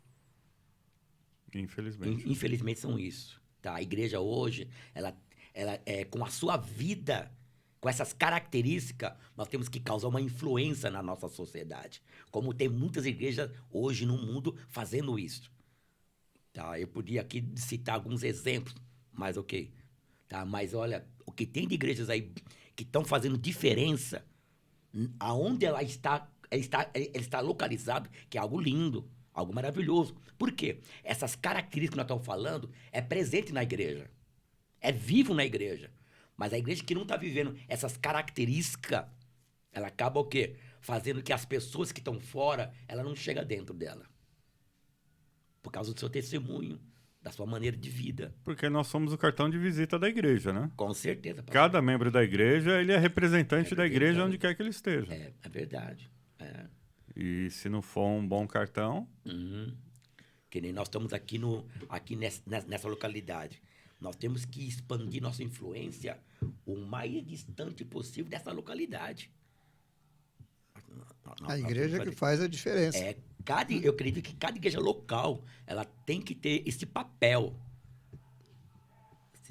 Infelizmente. Infelizmente são isso. Tá? A igreja hoje, ela com a sua vida, com essas características, nós temos que causar uma influência na nossa sociedade. Como tem muitas igrejas hoje no mundo fazendo isso. Tá? Eu podia aqui citar alguns exemplos, mas ok. Tá? Mas olha, o que tem de igrejas aí que estão fazendo diferença, aonde ela está localizado, que é algo lindo, algo maravilhoso. Por quê? Essas características que nós estamos falando é presente na igreja. É vivo na igreja. Mas a igreja que não está vivendo essas características, ela acaba o quê? Fazendo que as pessoas que estão fora, ela não chega dentro dela. Por causa do seu testemunho, da sua maneira de vida. Porque nós somos o cartão de visita da igreja, né? Com certeza. Pastor. Cada membro da igreja, ele é representante da igreja onde quer que ele esteja. É verdade. E se não for um bom cartão... Que nem nós estamos aqui nessa localidade. Nós temos que expandir nossa influência o mais distante possível dessa localidade. A igreja que faz a diferença. Eu acredito que cada igreja local, ela tem que ter esse papel.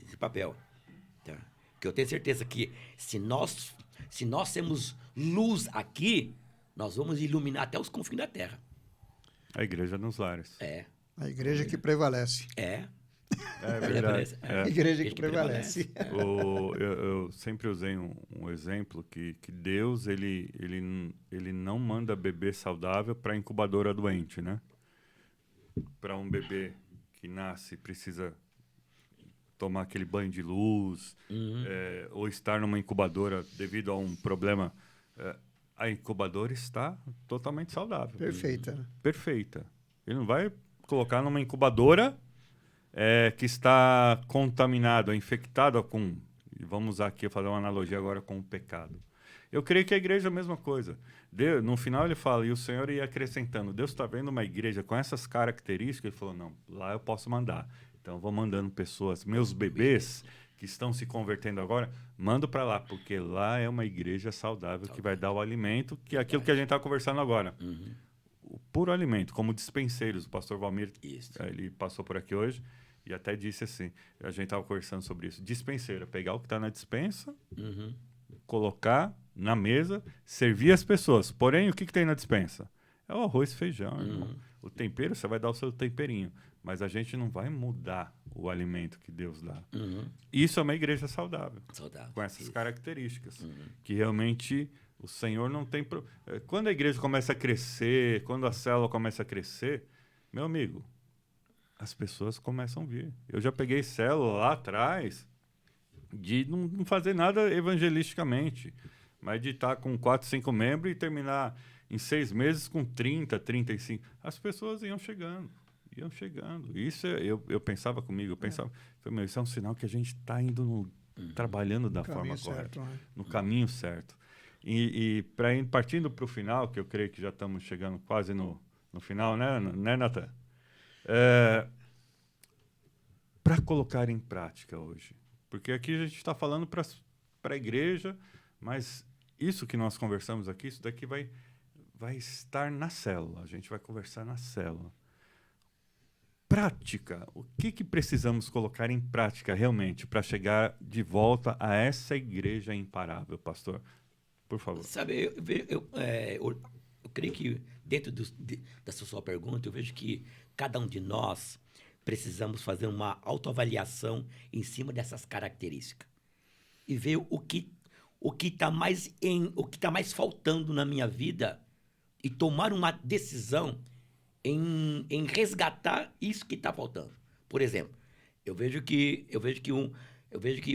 Esse papel. Tá? Porque eu tenho certeza que se nós temos luz aqui, nós vamos iluminar até os confins da terra. A igreja nos lares. A igreja que prevalece. É verdade. A igreja que prevalece. Eu sempre usei um exemplo que Deus, ele não manda bebê saudável para incubadora doente, né? Para um bebê que nasce, precisa tomar aquele banho de luz, ou estar numa incubadora devido a um problema. A incubadora está totalmente saudável. Perfeita. Né? Perfeita. Ele não vai colocar numa incubadora que está contaminado, infectado com... Vamos usar aqui, fazer uma analogia agora com o pecado. Eu creio que a igreja é a mesma coisa. No final ele fala, e o Senhor ia acrescentando, Deus está vendo uma igreja com essas características, ele falou, não, lá eu posso mandar. Então eu vou mandando pessoas, meus bebês que estão se convertendo agora, mando para lá, porque lá é uma igreja saudável que vai dar o alimento, que é aquilo que a gente está conversando agora. O puro alimento, como dispenseiros. O pastor Valmir, ele passou por aqui hoje e até disse assim, a gente estava conversando sobre isso, dispenseiro, pegar o que está na dispensa, colocar na mesa, servir as pessoas. Porém, o que tem na dispensa? É o arroz e feijão, irmão. O tempero, você vai dar o seu temperinho. Mas a gente não vai mudar o alimento que Deus dá. Isso é uma igreja saudável. Com essas características. Que realmente o Senhor não tem... Quando a igreja começa a crescer, quando a célula começa a crescer, meu amigo, as pessoas começam a vir. Eu já peguei célula lá atrás de não fazer nada evangelisticamente, mas de estar com 4, 5 membros e terminar em 6 meses com 30, 35. As pessoas iam chegando. Isso eu pensava comigo, falei, isso é um sinal que a gente está indo trabalhando da forma correta, no caminho certo. E partindo para o final, que eu creio que já estamos chegando quase no final, né, Natan? Para colocar em prática hoje. Porque aqui a gente está falando para a igreja, mas isso que nós conversamos aqui, isso daqui vai estar na célula. A gente vai conversar na célula. Prática. O que precisamos colocar em prática realmente para chegar de volta a essa igreja imparável, pastor? Por favor. Sabe, eu creio que dentro dessa sua pergunta, eu vejo que cada um de nós precisamos fazer uma autoavaliação em cima dessas características e ver o que está mais faltando na minha vida e tomar uma decisão em resgatar isso que está faltando. Por exemplo, eu vejo que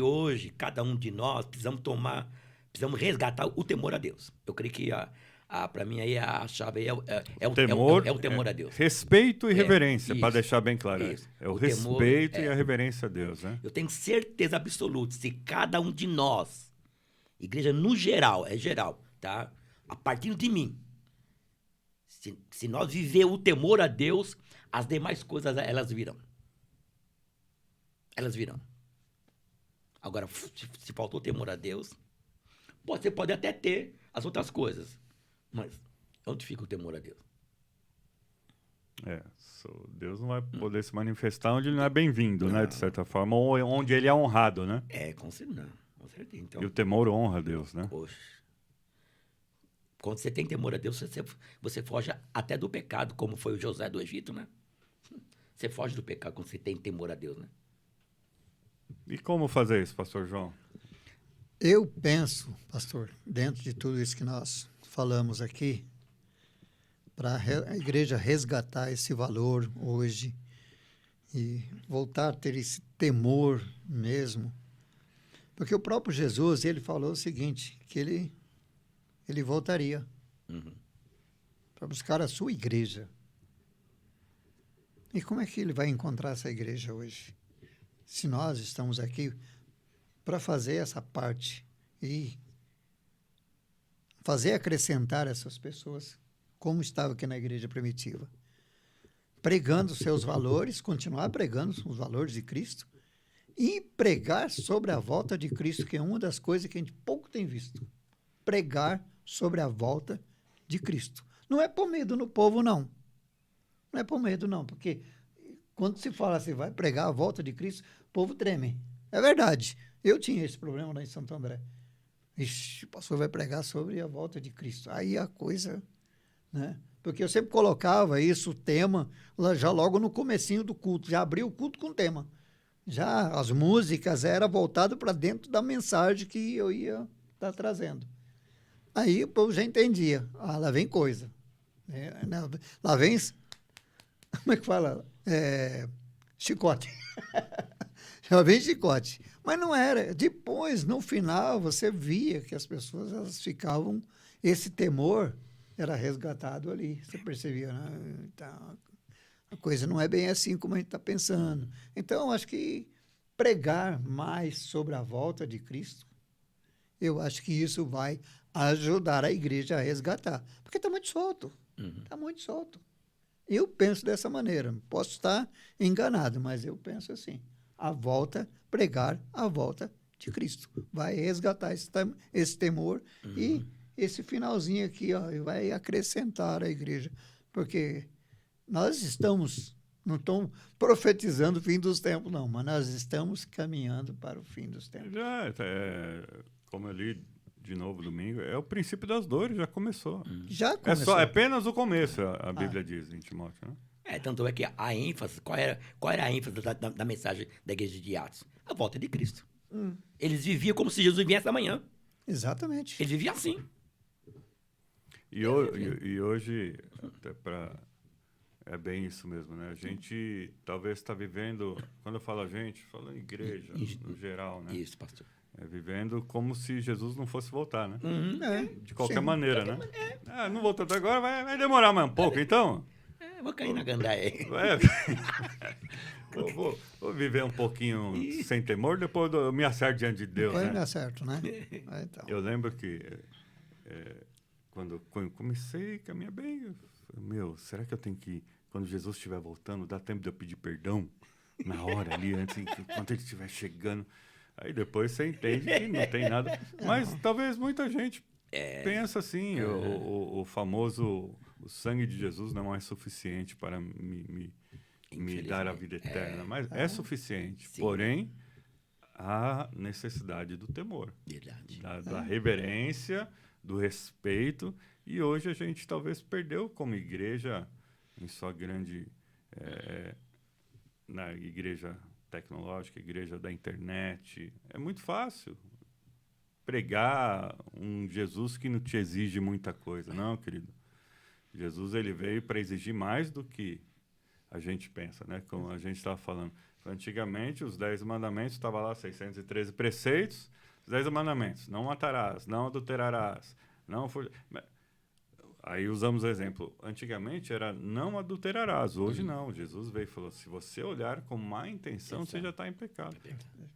hoje cada um de nós precisamos resgatar o temor a Deus. Eu creio que para mim aí a chave é o temor a Deus. Respeito e reverência, para isso, deixar bem claro. isso. É o temor, respeito e a reverência a Deus, né? Eu tenho certeza absoluta, se cada um de nós, igreja no geral, é geral, tá? A partir de mim, se nós viver o temor a Deus, as demais coisas, elas virão. Elas virão. Agora, se faltou temor a Deus, você pode até ter as outras coisas, mas onde fica o temor a Deus? Deus não vai poder se manifestar onde ele não é bem-vindo, né? De certa forma, ou onde ele é honrado, né? Com certeza. Então, e o temor honra a Deus, né? Poxa. Quando você tem temor a Deus, você foge até do pecado, como foi o José do Egito, né? Você foge do pecado quando você tem temor a Deus, né? E como fazer isso, pastor João? Eu penso, pastor, dentro de tudo isso que nós falamos aqui, para a igreja resgatar esse valor hoje e voltar a ter esse temor mesmo. Porque o próprio Jesus, ele falou o seguinte, que ele voltaria para buscar a sua igreja. E como é que ele vai encontrar essa igreja hoje? Se nós estamos aqui para fazer essa parte e fazer acrescentar essas pessoas, como estava aqui na igreja primitiva, pregando seus valores, continuar pregando os valores de Cristo e pregar sobre a volta de Cristo, que é uma das coisas que a gente pouco tem visto. Pregar sobre a volta de Cristo. Não é por medo no povo, não. Não é por medo, não, porque quando se fala assim, vai pregar a volta de Cristo, o povo treme. É verdade. Eu tinha esse problema lá em Santo André. Ixi, o pastor vai pregar sobre a volta de Cristo. Aí a coisa, né? Porque eu sempre colocava isso, o tema, já logo no comecinho do culto. Já abria o culto com o tema. Já as músicas eram voltadas para dentro da mensagem que eu ia estar trazendo. Aí o povo já entendia. Ah, lá vem coisa. Lá vem... Como é que fala? Chicote. Já vem chicote. Mas não era. Depois, no final, você via que as pessoas elas ficavam... Esse temor era resgatado ali. Você percebia, né? Então, a coisa não é bem assim como a gente está pensando. Então, acho que pregar mais sobre a volta de Cristo, eu acho que isso vai ajudar a igreja a resgatar. Porque está muito solto. Está muito solto. Eu penso dessa maneira. Posso estar enganado, mas eu penso assim. Pregar a volta de Cristo. Vai resgatar esse temor e esse finalzinho aqui, ó, vai acrescentar a igreja. Porque nós estamos, não estamos profetizando o fim dos tempos, não, mas nós estamos caminhando para o fim dos tempos. Como eu li de novo domingo, é o princípio das dores, já começou. Já começou. É apenas o começo, a Bíblia diz em Timóteo, né? Tanto é que a ênfase, qual era a ênfase da mensagem da igreja de Atos? A volta de Cristo. Eles viviam como se Jesus viesse amanhã. Exatamente. Eles viviam assim. E hoje, até é bem isso mesmo, né? A gente talvez está vivendo, quando eu falo a gente, falo igreja, no geral, né? Isso, pastor. Vivendo como se Jesus não fosse voltar, né? De qualquer sim. maneira, né? Não voltou até agora, vai demorar mais um pouco, então. Vou cair na gandaia. Vou viver um pouquinho sem temor, depois eu me acerto diante de Deus, Depois né? me acerto, né? Então. Eu lembro que quando eu comecei a caminhar bem, eu falei, será que eu tenho que, quando Jesus estiver voltando, dá tempo de eu pedir perdão na hora ali, antes, enquanto ele estiver chegando? Aí depois você entende que não tem nada. Mas talvez muita gente pensa assim, o famoso, o sangue de Jesus não é suficiente para me dar a vida eterna. Mas é suficiente. Sim. Porém, há necessidade do temor. Verdade. Da reverência, do respeito. E hoje a gente talvez perdeu como igreja, em sua grande... na igreja tecnológica, igreja da internet. É muito fácil pregar um Jesus que não te exige muita coisa, não, querido. Jesus, ele veio para exigir mais do que a gente pensa, né? Como a gente estava falando. Antigamente, os 10 mandamentos, estava lá 613 preceitos, os 10 mandamentos. Não matarás, não adulterarás, não... Aí usamos o exemplo. Antigamente era não adulterarás. Hoje não. Jesus veio e falou, se você olhar com má intenção, você já está em pecado.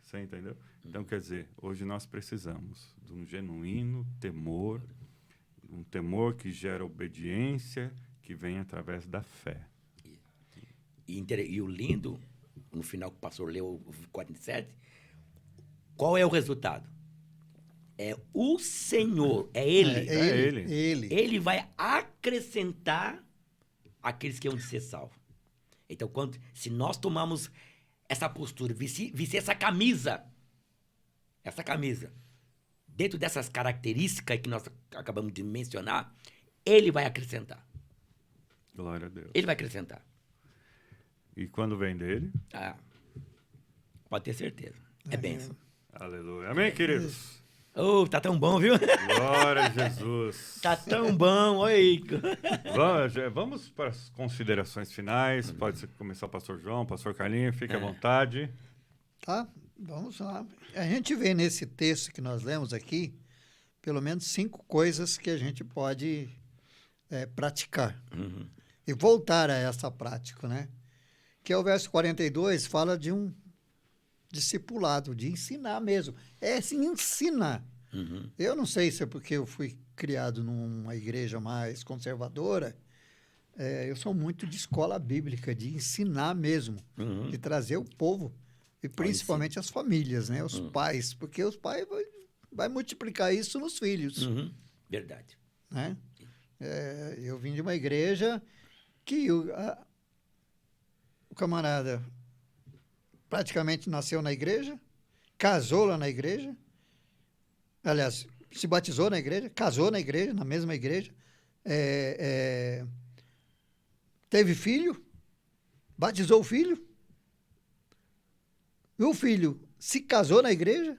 Você entendeu? Então, quer dizer, hoje nós precisamos de um genuíno temor, um temor que gera obediência, que vem através da fé. E o lindo, no final que o pastor leu, o 47, qual é o resultado? É o Senhor, é Ele. Ele. Ele vai acrescentar aqueles que vão ser salvos. Então, se nós tomarmos essa postura, vestir essa camisa, dentro dessas características que nós acabamos de mencionar, Ele vai acrescentar. Glória a Deus. Ele vai acrescentar. E quando vem dele? Pode ter certeza. É bênção. Aleluia. Amém, queridos? Oh, tá tão bom, viu? Glória a Jesus. Tá tão bom, oi. Vamos para as considerações finais. Pode começar o pastor João, pastor Carlinhos, fique à vontade. Tá, vamos lá. A gente vê nesse texto que nós lemos aqui, pelo menos 5 coisas que a gente pode praticar. E voltar a essa prática, né? Que é o verso 42, fala de um discipulado, de ensinar mesmo. É assim, ensinar. Eu não sei se é porque eu fui criado numa igreja mais conservadora, eu sou muito de escola bíblica, de ensinar mesmo, de trazer o povo, e principalmente as famílias, né? Os pais, porque os pais vai multiplicar isso nos filhos. Verdade. Né? Eu vim de uma igreja que o camarada praticamente nasceu na igreja, casou lá na igreja, aliás, se batizou na igreja, casou na igreja, na mesma igreja, teve filho, batizou o filho, e o filho se casou na igreja,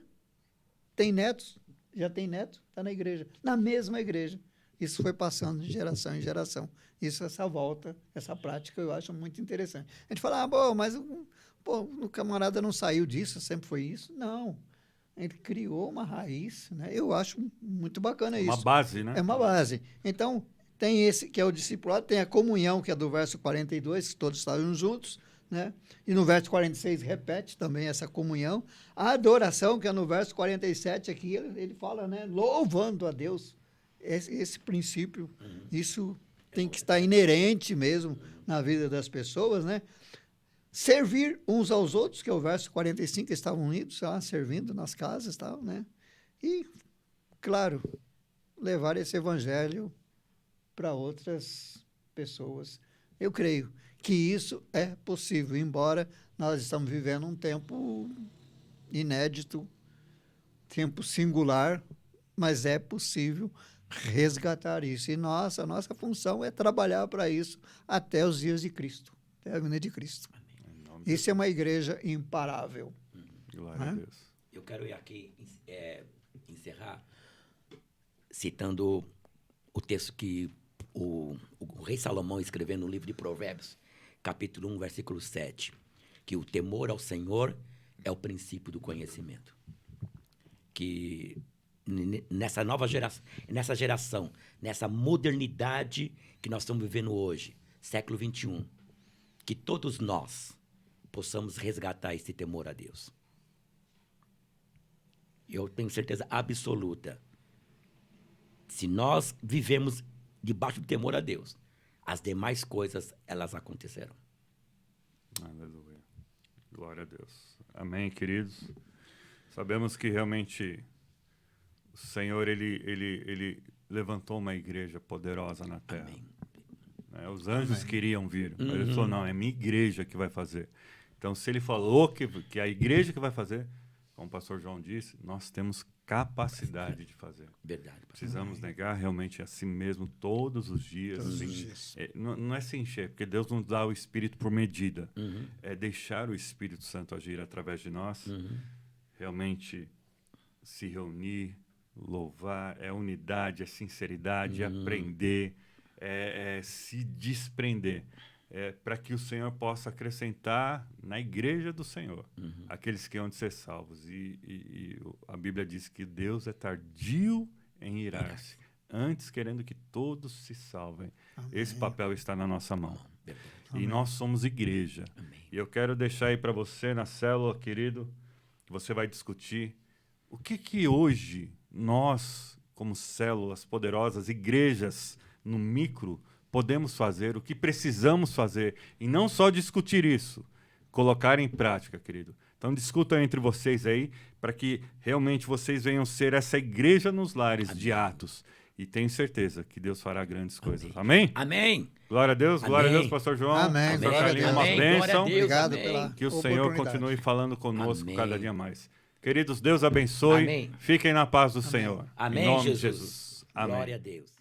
tem netos, já tem neto, está na igreja, na mesma igreja. Isso foi passando de geração em geração. Essa volta, essa prática, eu acho muito interessante. A gente fala, mas o camarada não saiu disso, sempre foi isso. Não. Ele criou uma raiz, né? Eu acho muito bacana isso. Uma base, né? É uma base. Então, tem esse que é o discipulado, tem a comunhão, que é do verso 42, que todos estavam juntos, né? E no verso 46 repete também essa comunhão. A adoração, que é no verso 47 aqui, ele fala, né? Louvando a Deus. Esse princípio, isso tem que estar inerente mesmo na vida das pessoas, né? Servir uns aos outros, que é o verso 45, eles estavam unidos lá, servindo nas casas e tal, né? E, claro, levar esse evangelho para outras pessoas. Eu creio que isso é possível, embora nós estamos vivendo um tempo inédito, tempo singular, mas é possível resgatar isso. E a nossa função é trabalhar para isso até os dias de Cristo, até a vinda de Cristo. Isso é uma igreja imparável. Glória a Deus. Eu quero aqui encerrar citando o texto que o rei Salomão escreveu no livro de Provérbios, capítulo 1, versículo 7, que o temor ao Senhor é o princípio do conhecimento. Que nessa nova geração, nessa modernidade que nós estamos vivendo hoje, século XXI, que todos nós possamos resgatar esse temor a Deus. Eu tenho certeza absoluta, se nós vivemos debaixo do temor a Deus, as demais coisas, elas acontecerão. Aleluia. Glória a Deus. Amém, queridos. Sabemos que realmente o Senhor, ele levantou uma igreja poderosa na terra. Amém. Os anjos queriam vir, mas ele falou, não, é minha igreja que vai fazer. Então, se ele falou que é a igreja que vai fazer, como o pastor João disse, nós temos capacidade de fazer. Verdade. pastor. Precisamos negar realmente a si mesmo todos os dias. Todos os assim. dias. Não é se encher, porque Deus não dá o Espírito por medida. Uhum. É deixar o Espírito Santo agir através de nós. Uhum. Realmente se reunir, louvar, é unidade, é sinceridade, é aprender, é se desprender. Para que o Senhor possa acrescentar na igreja do Senhor aqueles que hão de ser salvos. E a Bíblia diz que Deus é tardio em irar-se, antes querendo que todos se salvem. Amém. Esse papel está na nossa mão. Verdade. E nós somos igreja. Amém. E eu quero deixar aí para você, na célula, querido, que você vai discutir o que hoje nós, como células poderosas, igrejas no micro, podemos fazer, o que precisamos fazer. E não só discutir isso, colocar em prática, querido. Então discutam entre vocês aí, para que realmente vocês venham ser essa igreja nos lares de Atos. E tenho certeza que Deus fará grandes coisas. Amém? Amém. Glória a Deus, glória a Amém. Deus, pastor João. Amém. Pastor Glória a Carlinhos, Deus. uma Amém. bênção. Glória a Deus. Obrigado Amém. pela Que o Senhor oportunidade. continue falando conosco Amém. cada dia mais. Queridos, Deus abençoe. Amém. Fiquem na paz do Senhor. Amém, Em nome de Jesus. Jesus. Amém. Glória a Deus.